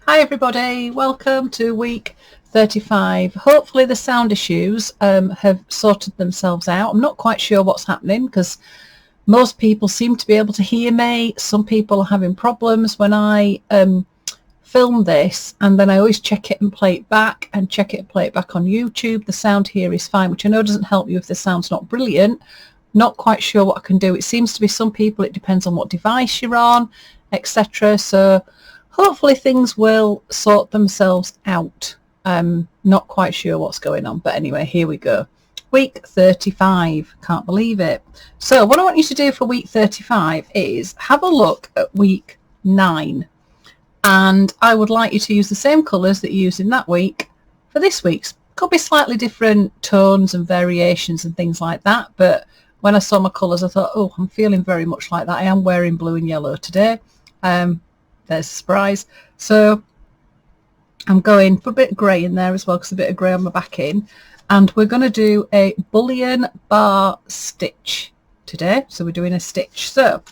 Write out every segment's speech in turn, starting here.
Hi everybody, welcome to week 35. Hopefully the sound issues have sorted themselves out. I'm not quite sure what's happening because most people seem to be able to hear me. Some people are having problems when I film this, and then I always check it and play it back and check it and play it back on YouTube. The sound here is fine, which I know doesn't help you if the sound's not brilliant. Not quite sure what I can do. It seems to be some people, it depends on what device you're on, etc. So hopefully things will sort themselves out. Not quite sure what's going on, but anyway, here we go. Week 35, can't believe it. So what I want you to do for week 35 is have a look at week 9. And I would like you to use the same colours that you used in that week for this week's. Could be slightly different tones and variations and things like that, but when I saw my colours I thought, oh, I'm feeling very much like that. I am wearing blue and yellow today. There's a surprise. So I'm going for a bit of grey in there as well, because a bit of grey on my back in. And we're going to do a Bullion Bar stitch today. So we're doing a stitch. So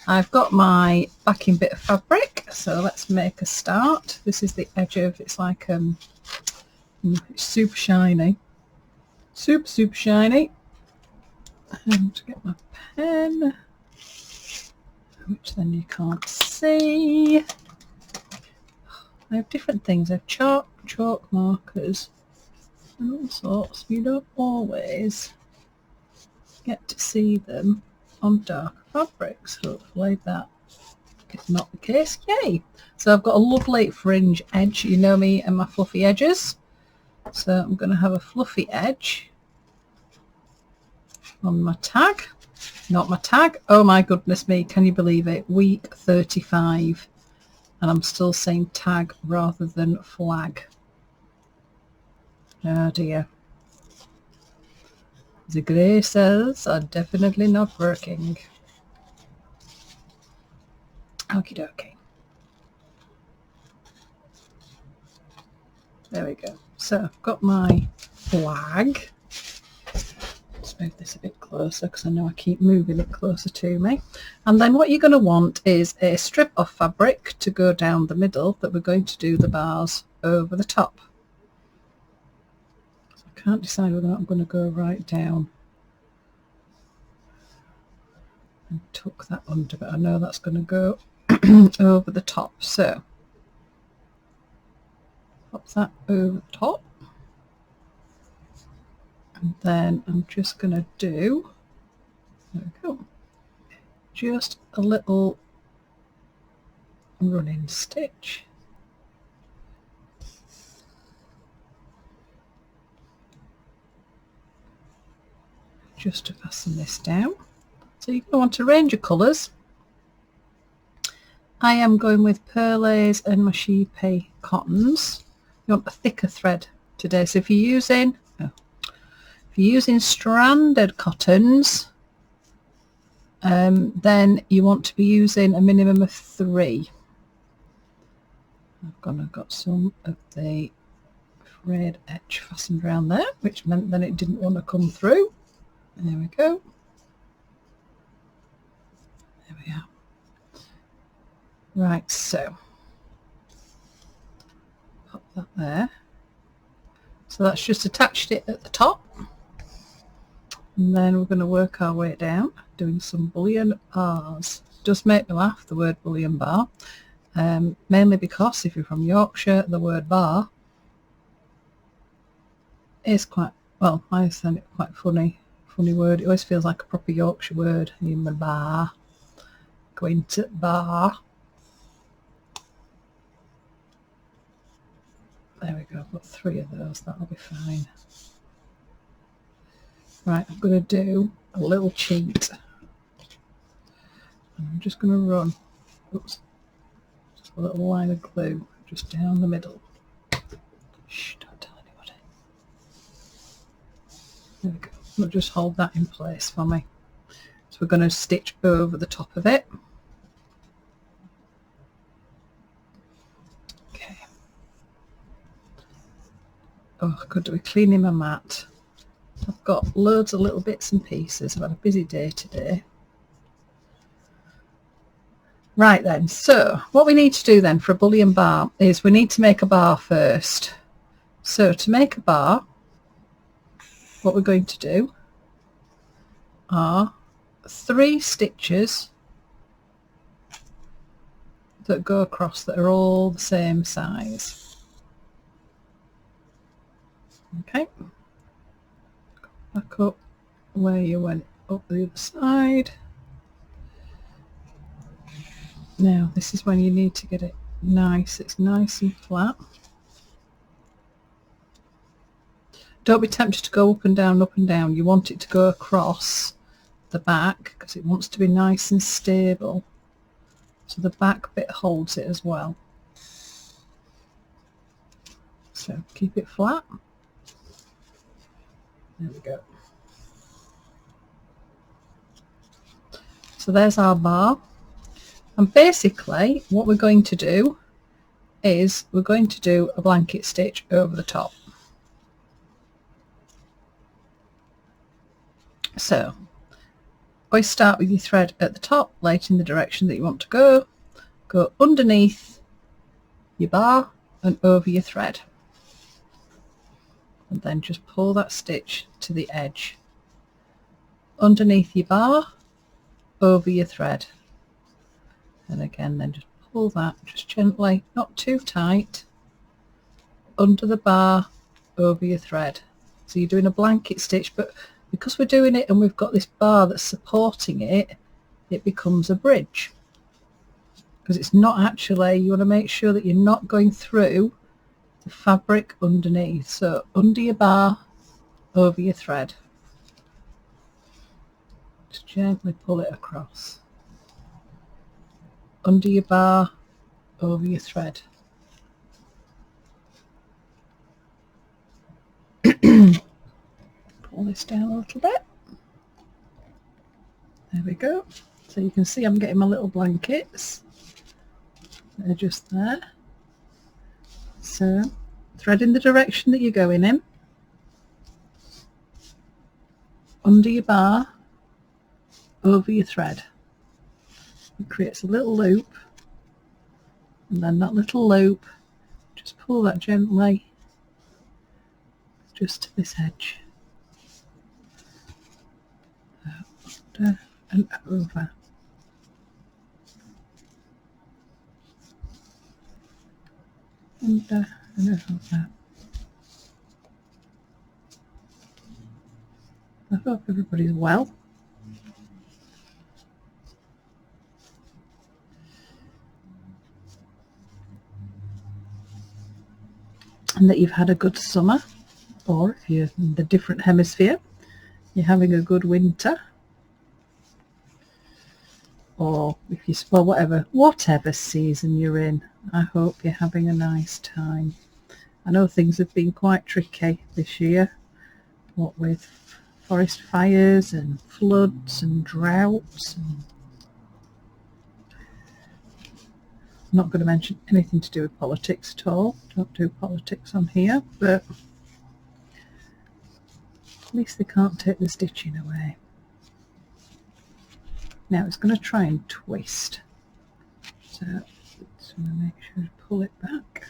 I've got my backing bit of fabric. So let's make a start. This is the edge of, it's like, it's super shiny. Super shiny. And to get my pen, which then you can't see. I have different things. I have chalk markers and all sorts. You don't always get to see them on dark fabrics. Hopefully that is not the case. Yay! So I've got a lovely fringe edge. You know me and my fluffy edges. So I'm going to have a fluffy edge on my tag. Not my tag. Oh my goodness me, can you believe it? Week 35. And I'm still saying tag rather than flag. Oh dear. The grey cells are definitely not working. Okie dokie. There we go. So I've got my flag. Let's move this a bit closer because I know I keep moving it closer to me. And then what you're going to want is a strip of fabric to go down the middle that we're going to do the bars over the top. So I can't decide whether or not I'm going to go right down and tuck that under, but I know that's going to go over the top. So pop that over the top. And then I'm just going to do, there we go, just a little running stitch. Just to fasten this down. So you're going to want a range of colours. I am going with Perlays and my Sheepy cottons. You want a thicker thread today. So if you're using stranded cottons, then you want to be using a minimum of 3. I've got some of the frayed edge fastened around there, which meant then it didn't want to come through. There we go. There we are. Right, so pop that there. So that's just attached it at the top. And then we're going to work our way down, doing some bullion bars. It does make me laugh, the word bullion bar, mainly because if you're from Yorkshire, the word bar is quite, well, I find it quite funny word. It always feels like a proper Yorkshire word. In the bar, going to bar. There we go, I've got 3 of those, that'll be fine. Right, I'm going to do a little cheat. I'm just going to run, oops, just a little line of glue just down the middle. Shh, don't tell anybody. There we go. We'll just hold that in place for me. So we're going to stitch over the top of it. Okay. Oh, I could do with cleaning my mat. I've got loads of little bits and pieces. I've had a busy day today. Right then, so what we need to do then for a bullion bar is we need to make a bar first. So to make a bar, what we're going to do are 3 stitches that go across that are all the same size. Okay, back up where you went up the other side. Now this is when you need to get it nice, it's nice and flat. Don't be tempted to go up and down, up and down. You want it to go across the back because it wants to be nice and stable. So the back bit holds it as well. So keep it flat. There we go. So there's our bar. And basically what we're going to do is we're going to do a blanket stitch over the top. So always start with your thread at the top, lay it in the direction that you want to go underneath your bar and over your thread, and then just pull that stitch to the edge, underneath your bar, over your thread, and again then just pull that just gently, not too tight, under the bar, over your thread. So you're doing a blanket stitch, but because we're doing it and we've got this bar that's supporting it, it becomes a bridge, because it's not actually, you want to make sure that you're not going through the fabric underneath. So under your bar, over your thread, just gently pull it across, under your bar, over your thread. Pull this down a little bit. There we go. So you can see I'm getting my little blankets. They're just there. So thread in the direction that you're going in, under your bar, over your thread. It creates a little loop, and then that little loop, just pull that gently just to this edge. Under and over. Under and over. I hope everybody's well. And that you've had a good summer, or if you're in the different hemisphere, you're having a good winter, or if you, well, whatever season you're in, I hope you're having a nice time. I know things have been quite tricky this year, what with forest fires and floods and droughts. I'm not going to mention anything to do with politics at all. Don't do politics on here, but at least they can't take the stitching away. Now it's going to try and twist. So just going to make sure to pull it back.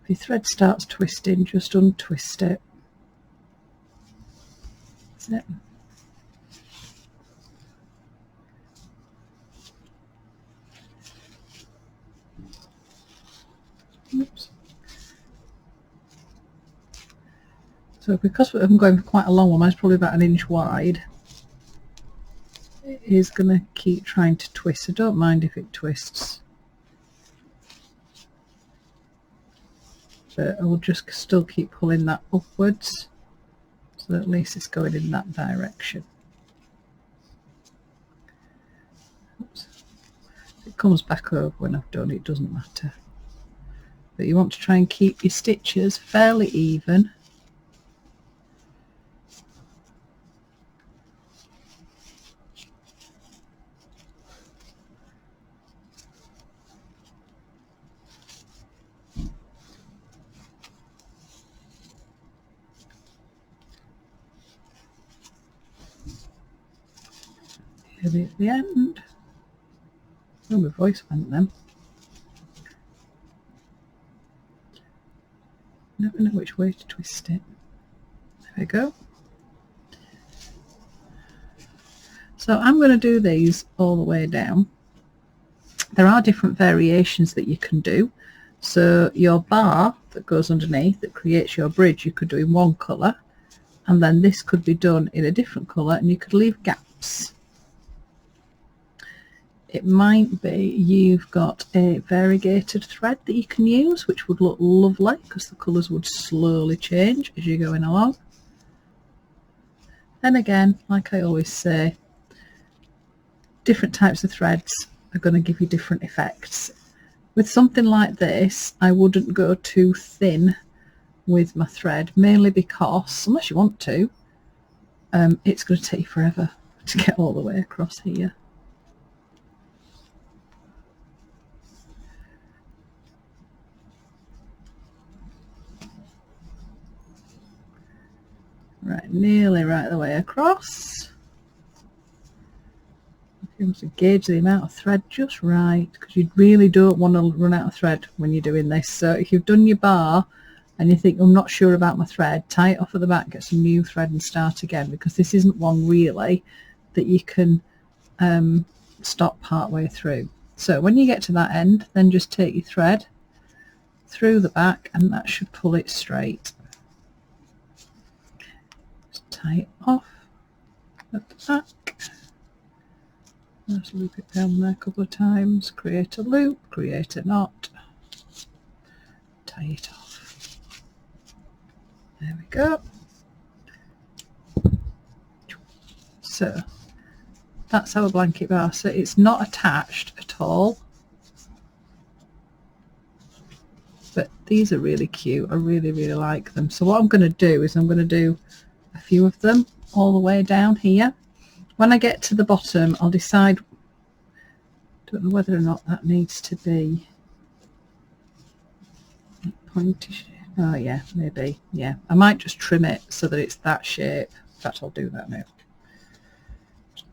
If your thread starts twisting, just untwist it. That's it. Oops. So because I'm going for quite a long one, mine's probably about 1 inch wide, it is going to keep trying to twist. I don't mind if it twists, but I will just still keep pulling that upwards, so at least it's going in that direction. Oops. If it comes back over when I've done, it doesn't matter. But you want to try and keep your stitches fairly even. At the end. Oh, my voice went then. Never know which way to twist it. There we go. So I'm going to do these all the way down. There are different variations that you can do. So your bar that goes underneath that creates your bridge, you could do in one colour, and then this could be done in a different colour, and you could leave gaps. It might be you've got a variegated thread that you can use, which would look lovely because the colours would slowly change as you're going along. Then again, like I always say, different types of threads are going to give you different effects. With something like this, I wouldn't go too thin with my thread, mainly because, unless you want to, it's going to take you forever to get all the way across here. Right, nearly right the way across. You have to gauge the amount of thread just right, because you really don't want to run out of thread when you're doing this. So if you've done your bar and you think, I'm not sure about my thread, tie it off at the back, get some new thread and start again, because this isn't one really that you can stop part way through. So when you get to that end, then just take your thread through the back and that should pull it straight. Just tie it off at the back. Just loop it down there a couple of times, create a loop, create a knot, tie it off. There we go. So that's our blanket bar. So it's not attached at all, but these are really cute. I really like them. So what I'm going to do is I'm going to do a few of them all the way down here. When I get to the bottom, I'll decide, don't know whether or not that needs to be pointy. Oh yeah, maybe, yeah. I might just trim it so that it's that shape. In fact, I'll do that now.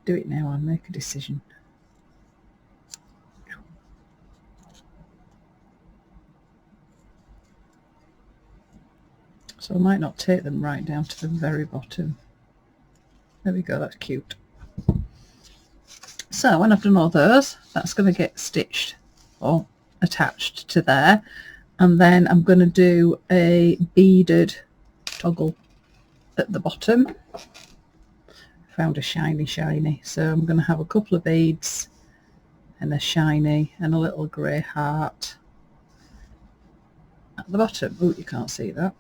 Do it now and make a decision. So I might not take them right down to the very bottom. There we go, that's cute. So when I've done all those, that's going to get stitched or attached to there, and then I'm going to do a beaded toggle at the bottom. Found a shiny, so I'm going to have a couple of beads and a shiny and a little grey heart at the bottom. Oh, you can't see that.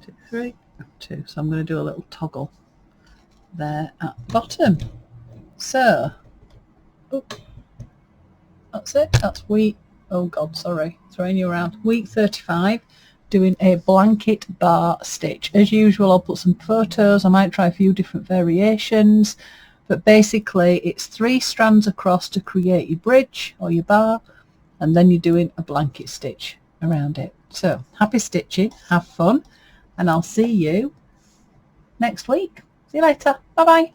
2, 3, 2. So I'm going to do a little toggle there at the bottom. So, oh, that's it. That's week, oh god, sorry, throwing you around. Week 35, doing a blanket bar stitch. As usual, I'll put some photos. I might try a few different variations, but basically it's 3 strands across to create your bridge or your bar, and then you're doing a blanket stitch around it. So happy stitching, have fun, and I'll see you next week. See you later. Bye bye.